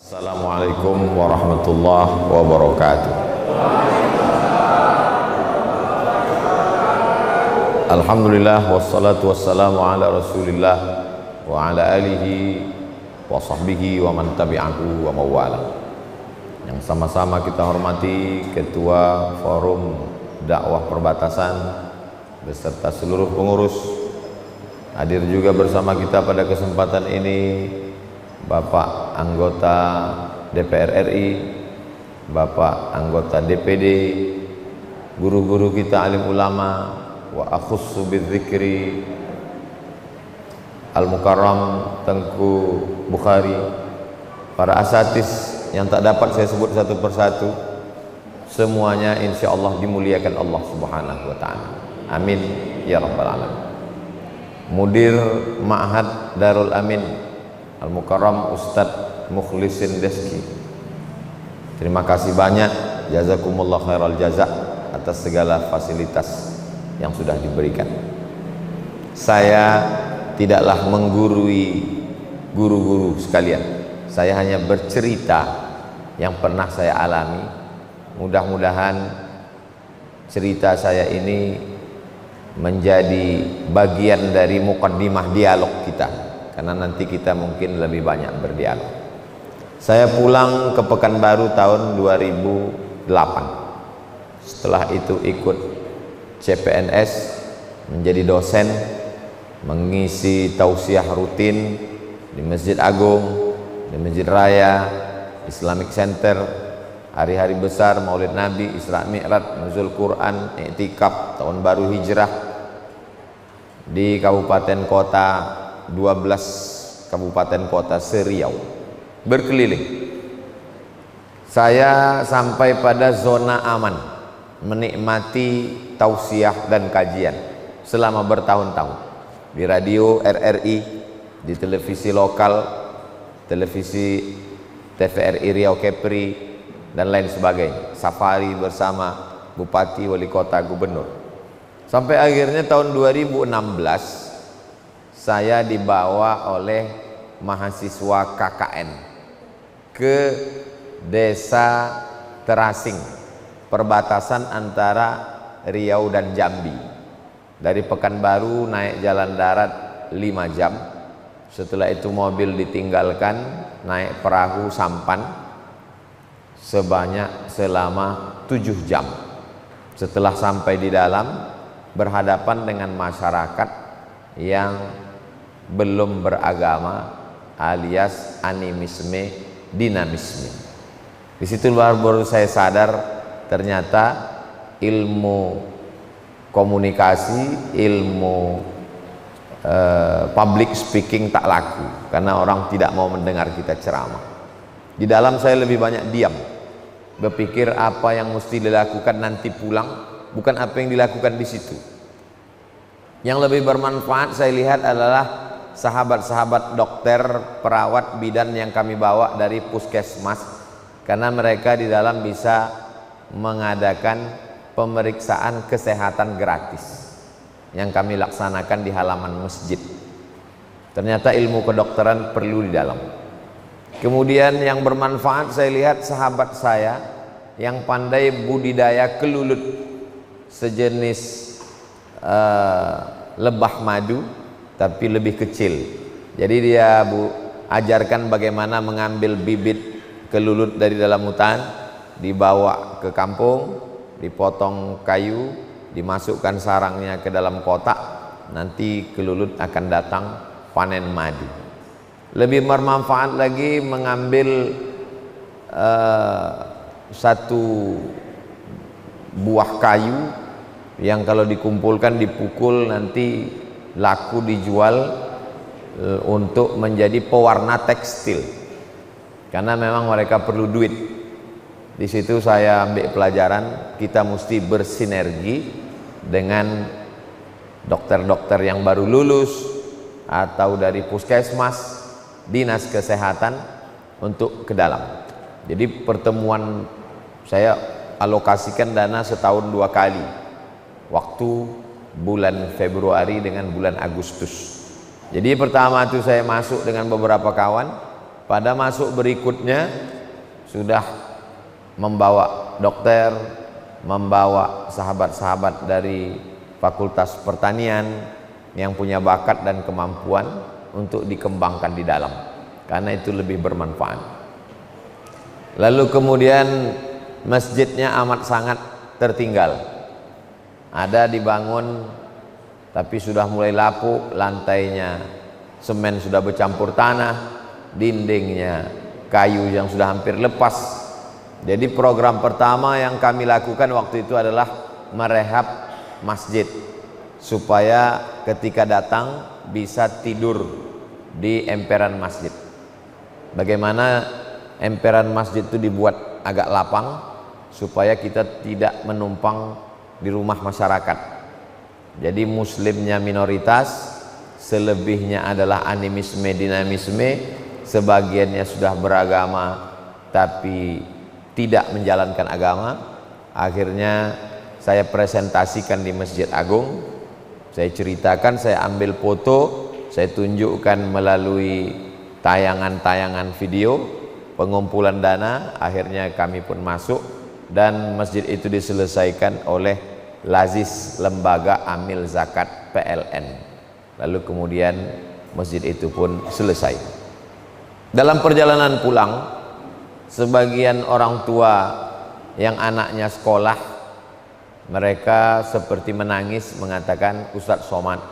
Assalamualaikum warahmatullahi wabarakatuh. Alhamdulillah wassalatu wassalamu ala rasulillah wa ala alihi wa sahbihi wa man tabi'ahu wa mawala. Yang sama-sama kita hormati Ketua Forum Dakwah Perbatasan beserta seluruh pengurus. Hadir juga bersama kita pada kesempatan ini Bapak anggota DPR RI, Bapak anggota DPD, guru-guru kita alim ulama, wa akhussu bidzikri Al-Mukarram Tengku Bukhari, para asatis yang tak dapat saya sebut satu persatu, semuanya insya Allah dimuliakan Allah Subhanahu wa ta'ala. Amin ya rabbal alamin. Mudir Ma'had Darul Amin Al-Mukarram Ustadz Mukhlisin Deski, terima kasih banyak, jazakumullah khairal jazak atas segala fasilitas yang sudah diberikan. Saya tidaklah menggurui guru-guru sekalian, saya hanya bercerita yang pernah saya alami. Mudah-mudahan cerita saya ini menjadi bagian dari muqaddimah dialog kita, karena nanti kita mungkin lebih banyak berdialog. Saya pulang ke Pekanbaru tahun 2008. Setelah itu ikut CPNS, menjadi dosen, mengisi tausiah rutin di Masjid Agung, di Masjid Raya, Islamic Center, hari-hari besar, Maulid Nabi, Isra Mi'raj, Nuzul Quran, I'tikaf, Tahun Baru Hijrah di kabupaten kota, 12 kabupaten kota se-Riau, berkeliling. Saya sampai pada zona aman, menikmati tausiah dan kajian selama bertahun-tahun di radio RRI, di televisi lokal, televisi TVRI Riau Kepri dan lain sebagainya, safari bersama bupati, wali kota, gubernur. Sampai akhirnya tahun 2016 saya dibawa oleh mahasiswa KKN ke desa Terasing, perbatasan antara Riau dan Jambi. Dari Pekanbaru naik jalan darat 5 jam, setelah itu mobil ditinggalkan, naik perahu sampan selama 7 jam. Setelah sampai di dalam, berhadapan dengan masyarakat yang belum beragama alias animisme, dinamisme. Di situ baru saya sadar ternyata ilmu komunikasi, ilmu public speaking tak laku karena orang tidak mau mendengar kita ceramah. Di dalam saya lebih banyak diam, berpikir apa yang mesti dilakukan nanti pulang, bukan apa yang dilakukan di situ. Yang lebih bermanfaat saya lihat adalah sahabat-sahabat dokter, perawat, bidan yang kami bawa dari puskesmas, karena mereka di dalam bisa mengadakan pemeriksaan kesehatan gratis yang kami laksanakan di halaman masjid. Ternyata ilmu kedokteran perlu di dalam. Kemudian yang bermanfaat saya lihat sahabat saya yang pandai budidaya kelulut, sejenis lebah madu tapi lebih kecil. Jadi dia ajarkan bagaimana mengambil bibit kelulut dari dalam hutan, dibawa ke kampung, dipotong kayu, dimasukkan sarangnya ke dalam kotak, nanti kelulut akan datang panen madu. Lebih bermanfaat lagi mengambil satu buah kayu yang kalau dikumpulkan, dipukul, nanti laku dijual untuk menjadi pewarna tekstil, karena memang mereka perlu duit. Di situ saya ambil pelajaran, kita mesti bersinergi dengan dokter-dokter yang baru lulus atau dari puskesmas, dinas kesehatan untuk ke dalam. Jadi pertemuan saya alokasikan dana setahun 2 kali, waktu bulan Februari dengan bulan Agustus. Jadi pertama itu saya masuk dengan beberapa kawan, Pada masuk berikutnya sudah membawa dokter, membawa sahabat-sahabat dari Fakultas Pertanian yang punya bakat dan kemampuan untuk dikembangkan di dalam, karena itu lebih bermanfaat. Lalu kemudian masjidnya amat sangat tertinggal, ada dibangun tapi sudah mulai lapuk, lantainya semen sudah bercampur tanah, dindingnya kayu yang sudah hampir lepas. Jadi program pertama yang kami lakukan waktu itu adalah merehab masjid supaya ketika datang bisa tidur di emperan masjid. Bagaimana emperan masjid itu dibuat agak lapang supaya kita tidak menumpang di rumah masyarakat. Jadi muslimnya minoritas, selebihnya adalah animisme dinamisme, sebagiannya sudah beragama tapi tidak menjalankan agama. Akhirnya saya presentasikan di Masjid Agung, saya ceritakan, saya ambil foto, saya tunjukkan melalui tayangan-tayangan video pengumpulan dana. Akhirnya kami pun masuk dan masjid itu diselesaikan oleh Lazis Lembaga Amil Zakat PLN. Lalu kemudian masjid itu pun selesai. Dalam perjalanan pulang, sebagian orang tua yang anaknya sekolah, mereka seperti menangis mengatakan, Ustadz Somad,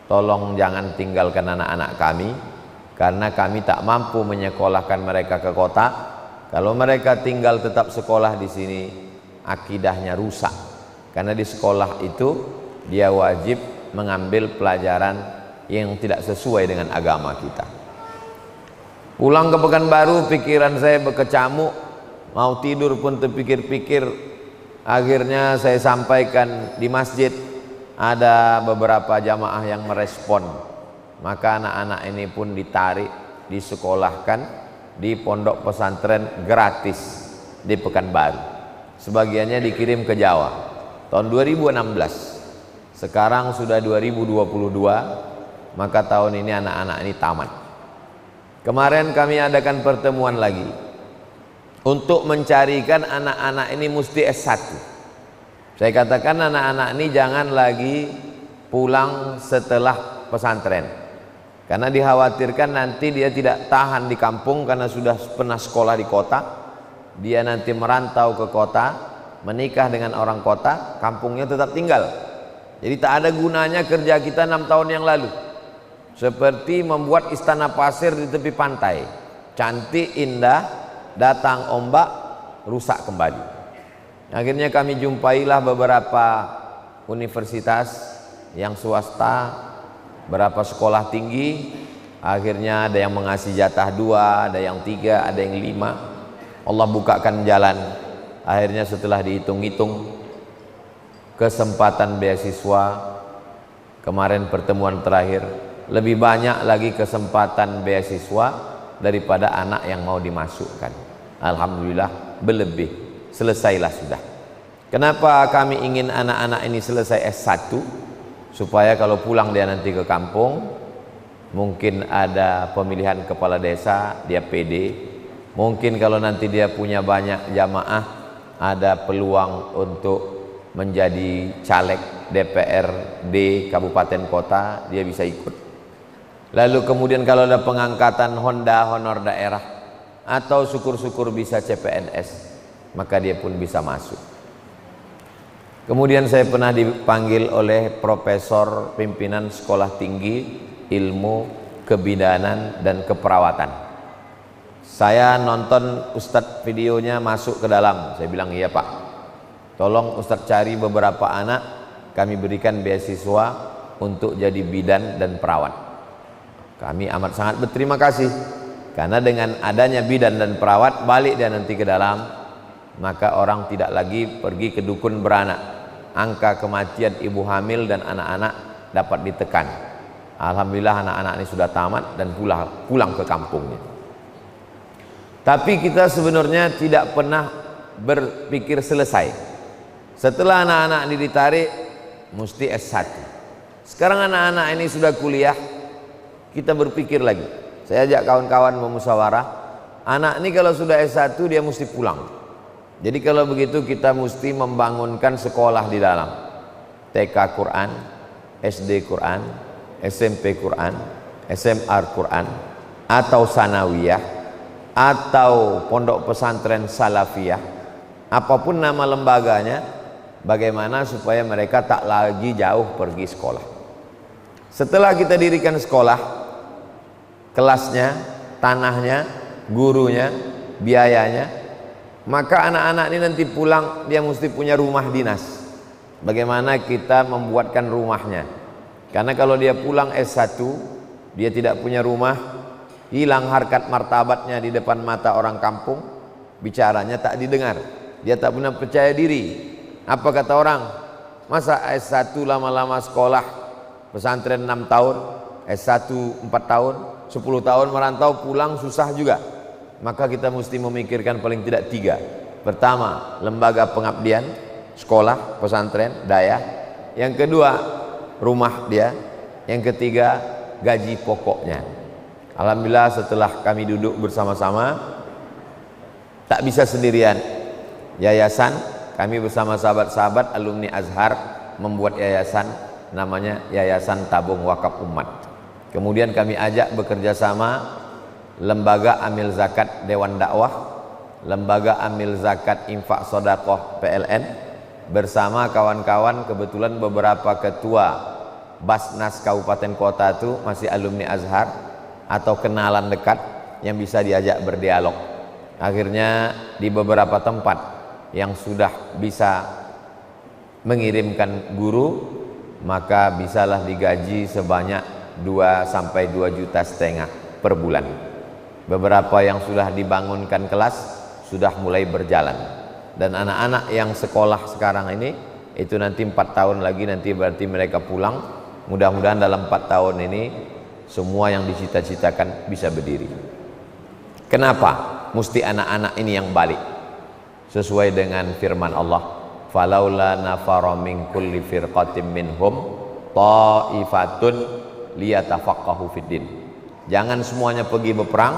tolong jangan tinggalkan anak-anak kami, karena kami tak mampu menyekolahkan mereka ke kota. Kalau mereka tinggal tetap sekolah di sini, akidahnya rusak, karena di sekolah itu dia wajib mengambil pelajaran yang tidak sesuai dengan agama kita. Pulang ke Pekanbaru, pikiran saya berkecamuk, mau tidur pun terpikir-pikir. Akhirnya saya sampaikan di masjid, ada beberapa jamaah yang merespon, maka anak-anak ini pun ditarik, disekolahkan di pondok pesantren gratis di Pekanbaru. Sebagiannya dikirim ke Jawa tahun 2016. Sekarang sudah 2022, maka tahun ini anak-anak ini tamat. Kemarin kami adakan pertemuan lagi untuk mencarikan anak-anak ini mesti S1. Saya katakan anak-anak ini jangan lagi pulang setelah pesantren, karena dikhawatirkan nanti dia tidak tahan di kampung karena sudah pernah sekolah di kota. Dia nanti merantau ke kota, menikah dengan orang kota, kampungnya tetap tinggal. Jadi tak ada gunanya kerja kita 6 tahun yang lalu, seperti membuat istana pasir di tepi pantai, cantik indah, datang ombak rusak kembali. Akhirnya kami jumpailah beberapa universitas yang swasta, berapa sekolah tinggi. Akhirnya ada yang mengasih jatah 2, ada yang 3, ada yang 5. Allah bukakan jalan. Akhirnya setelah dihitung-hitung kesempatan beasiswa, kemarin pertemuan terakhir, lebih banyak lagi kesempatan beasiswa daripada anak yang mau dimasukkan. Alhamdulillah berlebih, selesailah sudah. Kenapa kami ingin anak-anak ini selesai S1? Supaya kalau pulang dia nanti ke kampung, mungkin ada pemilihan kepala desa, dia PD. Mungkin kalau nanti dia punya banyak jamaah, ada peluang untuk menjadi caleg DPRD kabupaten kota, dia bisa ikut. Lalu kemudian kalau ada pengangkatan Honda honor daerah, atau syukur-syukur bisa CPNS, maka dia pun bisa masuk. Kemudian saya pernah dipanggil oleh profesor pimpinan sekolah tinggi ilmu kebidanan dan keperawatan. Saya nonton Ustadz videonya masuk ke dalam. Saya bilang, iya Pak, tolong Ustadz cari beberapa anak, kami berikan beasiswa untuk jadi bidan dan perawat. Kami amat sangat berterima kasih, karena dengan adanya bidan dan perawat, balik dia nanti ke dalam, maka orang tidak lagi pergi ke dukun beranak. Angka kematian ibu hamil dan anak-anak dapat ditekan. Alhamdulillah anak-anak ini sudah tamat dan pulang ke kampungnya. Tapi kita sebenarnya tidak pernah berpikir selesai. Setelah anak-anak ini ditarik, mesti S1. Sekarang anak-anak ini sudah kuliah, kita berpikir lagi. Saya ajak kawan-kawan memusyawarah, Anak ini kalau sudah S1 dia mesti pulang. Jadi kalau begitu kita mesti membangunkan sekolah di dalam. TK Quran, SD Quran, SMP Quran, SMA Quran, atau sanawiyah, atau pondok pesantren salafiyah, apapun nama lembaganya, bagaimana supaya mereka tak lagi jauh pergi sekolah. Setelah kita dirikan sekolah, kelasnya, tanahnya, gurunya, biayanya, maka anak-anak ini nanti pulang dia mesti punya rumah dinas. Bagaimana kita membuatkan rumahnya? Karena kalau dia pulang S1 dia tidak punya rumah, hilang harkat martabatnya di depan mata orang kampung, bicaranya tak didengar, dia tak pernah percaya diri. Apa kata orang? Masa S1 lama-lama sekolah pesantren 6 tahun, S1 4 tahun, 10 tahun merantau pulang susah juga. Maka kita mesti memikirkan paling tidak 3. Pertama, lembaga pengabdian, sekolah, pesantren, daya. Yang kedua, rumah dia. Yang ketiga, gaji pokoknya. Alhamdulillah setelah kami duduk bersama-sama, tak bisa sendirian. Yayasan, kami bersama sahabat-sahabat alumni Azhar membuat yayasan, namanya Yayasan Tabung Wakaf Umat. Kemudian kami ajak bekerja sama Lembaga Amil Zakat Dewan Dakwah, Lembaga Amil Zakat Infak Sodakoh PLN, bersama kawan-kawan. Kebetulan beberapa ketua Basnas Kabupaten Kota itu masih alumni Azhar atau kenalan dekat yang bisa diajak berdialog. Akhirnya di beberapa tempat yang sudah bisa mengirimkan guru, maka bisalah digaji sebanyak 2 sampai 2,5 juta per bulan. Beberapa yang sudah dibangunkan kelas sudah mulai berjalan, dan anak-anak yang sekolah sekarang ini itu nanti 4 tahun lagi nanti berarti mereka pulang. Mudah-mudahan dalam 4 tahun ini semua yang dicita-citakan bisa berdiri. Kenapa mesti anak-anak ini yang balik? Sesuai dengan firman Allah, falaula nafara min kulli firqatin minhum ta'ifatun liyatafaqahu fiddin. Jangan semuanya pergi berperang,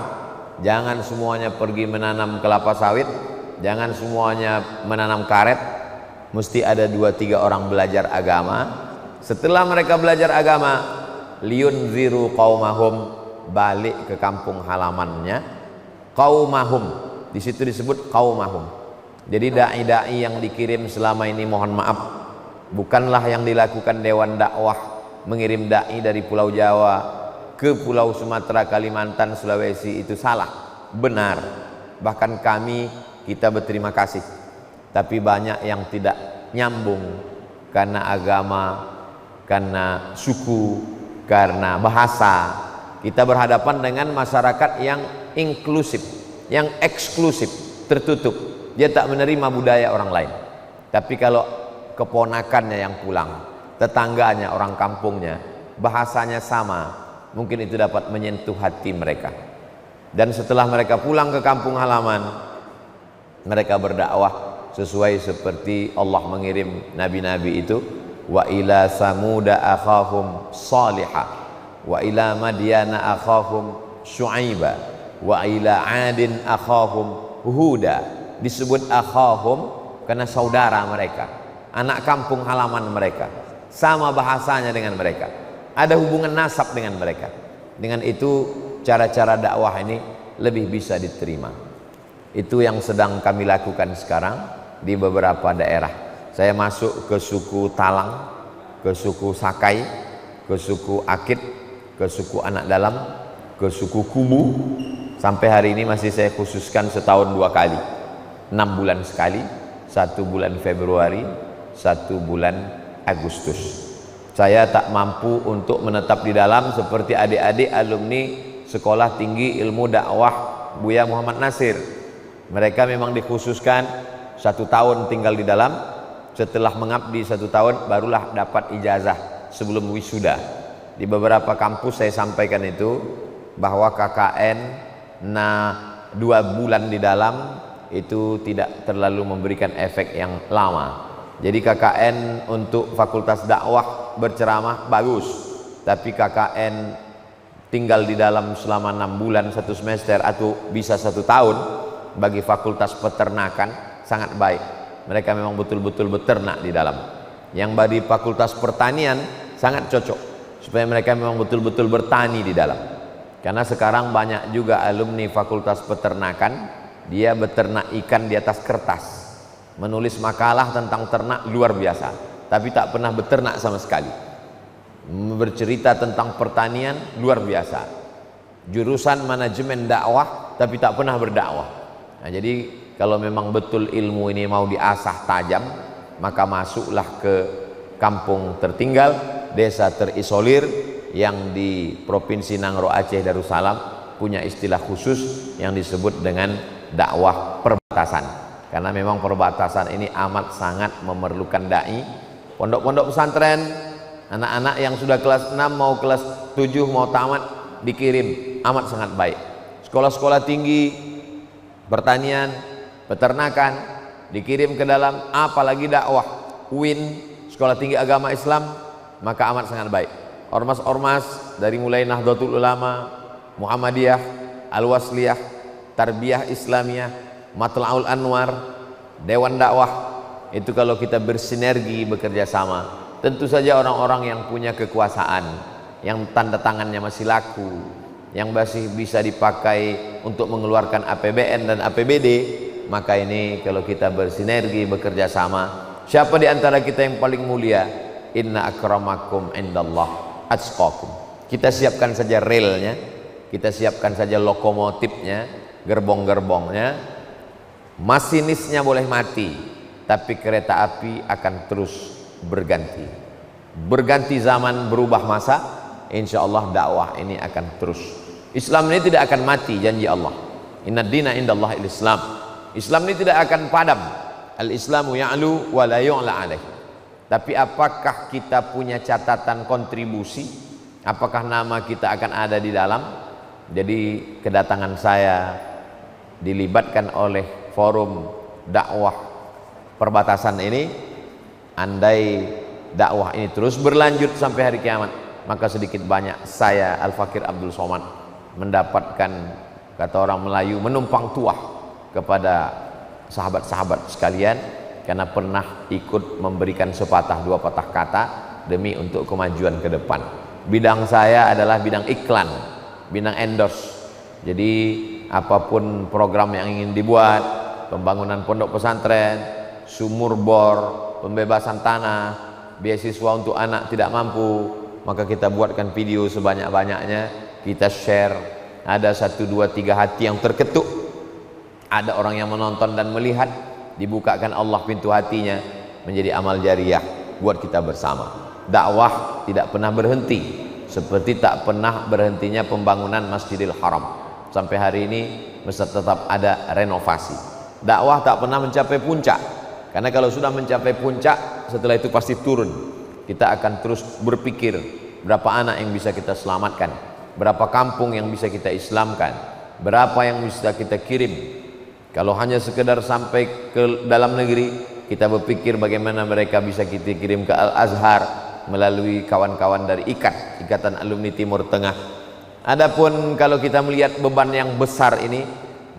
jangan semuanya pergi menanam kelapa sawit, jangan semuanya menanam karet. Mesti ada 2-3 orang belajar agama. Setelah mereka belajar agama, liyunziru qaumahum, balik ke kampung halamannya. Qaumahum, di situ disebut qaumahum. Jadi dai-dai yang dikirim selama ini, mohon maaf, bukanlah yang dilakukan Dewan Dakwah mengirim dai dari Pulau Jawa ke Pulau Sumatera, Kalimantan, Sulawesi, itu salah. Benar, bahkan kita berterima kasih. Tapi banyak yang tidak nyambung karena agama, karena suku, karena bahasa. Kita berhadapan dengan masyarakat yang inklusif, yang eksklusif, tertutup. Dia tak menerima budaya orang lain. Tapi kalau keponakannya yang pulang, tetangganya, orang kampungnya, bahasanya sama, mungkin itu dapat menyentuh hati mereka. Dan setelah mereka pulang ke kampung halaman, mereka berdakwah sesuai seperti Allah mengirim nabi-nabi itu. Wa ila samuda akhahum salihah, wa ila madyana akhahum syuaiba, wa ila adin akhahum huda. Disebut akhahum karena saudara mereka, anak kampung halaman mereka, sama bahasanya dengan mereka, ada hubungan nasab dengan mereka. Dengan itu cara-cara dakwah ini lebih bisa diterima. Itu yang sedang kami lakukan sekarang di beberapa daerah. Saya masuk ke suku Talang, ke suku Sakai, ke suku Akit, ke suku Anak Dalam, ke suku Kubu. Sampai hari ini masih saya khususkan setahun 2 kali, 6 bulan sekali, 1 bulan Februari, 1 bulan Agustus. Saya tak mampu untuk menetap di dalam seperti adik-adik alumni Sekolah Tinggi Ilmu Dakwah Buya Muhammad Nasir. Mereka memang dikhususkan 1 tahun tinggal di dalam. Setelah mengabdi 1 tahun barulah dapat ijazah sebelum wisuda. Di beberapa kampus saya sampaikan itu bahwa KKN 2 bulan di dalam itu tidak terlalu memberikan efek yang lama. Jadi KKN untuk fakultas dakwah berceramah bagus, tapi KKN tinggal di dalam selama 6 bulan 1 semester atau bisa 1 tahun, bagi fakultas peternakan sangat baik. Mereka memang betul-betul beternak di dalam. Yang bagi fakultas pertanian sangat cocok, supaya mereka memang betul-betul bertani di dalam. Karena sekarang banyak juga alumni fakultas peternakan, dia beternak ikan di atas kertas, menulis makalah tentang ternak luar biasa, tapi tak pernah beternak sama sekali. Bercerita tentang pertanian luar biasa, jurusan manajemen dakwah tapi tak pernah berdakwah. Nah, jadi kalau memang betul ilmu ini mau diasah tajam, maka masuklah ke kampung tertinggal, desa terisolir yang di Provinsi Nangro Aceh Darussalam, punya istilah khusus yang disebut dengan dakwah perbatasan. Karena memang perbatasan ini amat sangat memerlukan dai. Pondok-pondok pesantren, anak-anak yang sudah kelas 6 mau kelas 7 mau tamat dikirim, amat sangat baik. Sekolah-sekolah tinggi pertanian, peternakan dikirim ke dalam, apalagi dakwah UIN, sekolah tinggi agama Islam, maka amat sangat baik. Ormas-ormas dari mulai Nahdlatul Ulama, Muhammadiyah, Al-Wasliyah, Tarbiyah Islamiyah, Matla'ul Anwar, Dewan Dakwah, itu kalau kita bersinergi bekerja sama, tentu saja orang-orang yang punya kekuasaan, yang tanda tangannya masih laku, yang masih bisa dipakai untuk mengeluarkan APBN dan APBD, maka ini kalau kita bersinergi bekerja sama, siapa di antara kita yang paling mulia? Inna akramakum indallah atqakum. Kita siapkan saja relnya, kita siapkan saja lokomotifnya, gerbong-gerbongnya, masinisnya boleh mati, tapi kereta api akan terus berganti. Berganti zaman, berubah masa, insya Allah dakwah ini akan terus. Islam ini tidak akan mati, janji Allah. Inna dina indallah il-Islam. Islam ini tidak akan padam. Al-Islamu ya'lu wa la yu'la alaih. Tapi apakah kita punya catatan kontribusi? Apakah nama kita akan ada di dalam? Jadi kedatangan saya dilibatkan oleh forum dakwah perbatasan ini, andai dakwah ini terus berlanjut sampai hari kiamat, maka sedikit banyak saya Al-Fakir Abdul Somad mendapatkan, kata orang Melayu, menumpang tuah kepada sahabat-sahabat sekalian, karena pernah ikut memberikan sepatah dua patah kata demi untuk kemajuan ke depan. Bidang saya adalah bidang iklan, bidang endorse. Jadi apapun program yang ingin dibuat, pembangunan pondok pesantren, sumur bor, pembebasan tanah, beasiswa untuk anak tidak mampu, maka kita buatkan video sebanyak-banyaknya, kita share. Ada 1, 2, 3 hati yang terketuk, ada orang yang menonton dan melihat, dibukakan Allah pintu hatinya, menjadi amal jariah buat kita bersama. Dakwah tidak pernah berhenti, seperti tak pernah berhentinya pembangunan Masjidil Haram. Sampai hari ini masih tetap ada renovasi. Dakwah tak pernah mencapai puncak, karena kalau sudah mencapai puncak, setelah itu pasti turun. Kita akan terus berpikir berapa anak yang bisa kita selamatkan, berapa kampung yang bisa kita islamkan, berapa yang bisa kita kirim. Kalau hanya sekedar sampai ke dalam negeri, kita berpikir bagaimana mereka bisa kita kirim ke Al-Azhar melalui kawan-kawan dari Ikatan Alumni Timur Tengah. Adapun kalau kita melihat beban yang besar ini,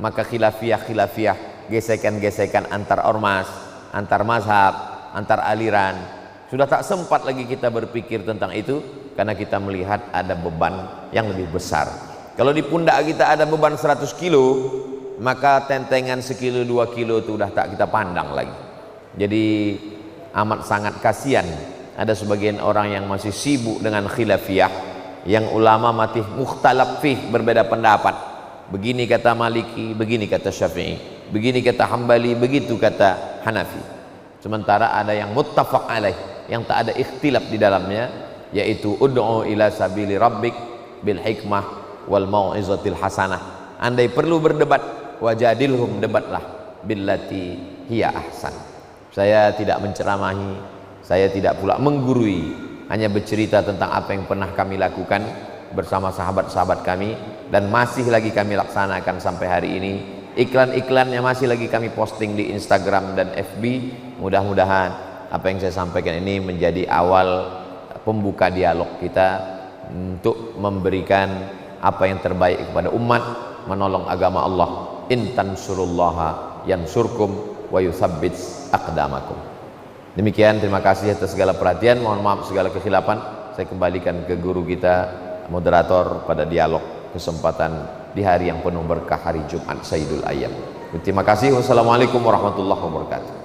maka khilafiyah, gesekan-gesekan antar ormas, antar mazhab, antar aliran, sudah tak sempat lagi kita berpikir tentang itu, karena kita melihat ada beban yang lebih besar. Kalau di pundak kita ada beban 100 kilo, maka tentengan sekilo 2 kilo itu udah tak kita pandang lagi. Jadi amat sangat kasihan ada sebagian orang yang masih sibuk dengan khilafiyah, yang ulama masih mukhtalaf fih, berbeda pendapat. Begini kata Maliki, begini kata Syafi'i, begini kata Hambali, begitu kata Hanafi. Sementara ada yang muttafaq alaih, yang tak ada ikhtilaf di dalamnya, yaitu ud'u ila sabili rabbik bil hikmah wal mau'izatil hasanah. Andai perlu berdebat, wajadilhum, debatlah billati hiya ahsan. Saya tidak menceramahi, saya tidak pula menggurui, hanya bercerita tentang apa yang pernah kami lakukan bersama sahabat-sahabat kami, dan masih lagi kami laksanakan sampai hari ini. Iklan-iklannya masih lagi kami posting di Instagram dan FB. Mudah-mudahan apa yang saya sampaikan ini menjadi awal pembuka dialog kita, untuk memberikan apa yang terbaik kepada umat, menolong agama Allah. In tansurullaha yansurkum wa yutsabbits aqdamakum. Demikian, terima kasih atas segala perhatian, mohon maaf segala kekhilafan. Saya kembalikan ke guru kita, moderator pada dialog kesempatan di hari yang penuh berkah, hari Jumat Sayyidul Ayyam. Terima kasih. Wassalamualaikum warahmatullahi wabarakatuh.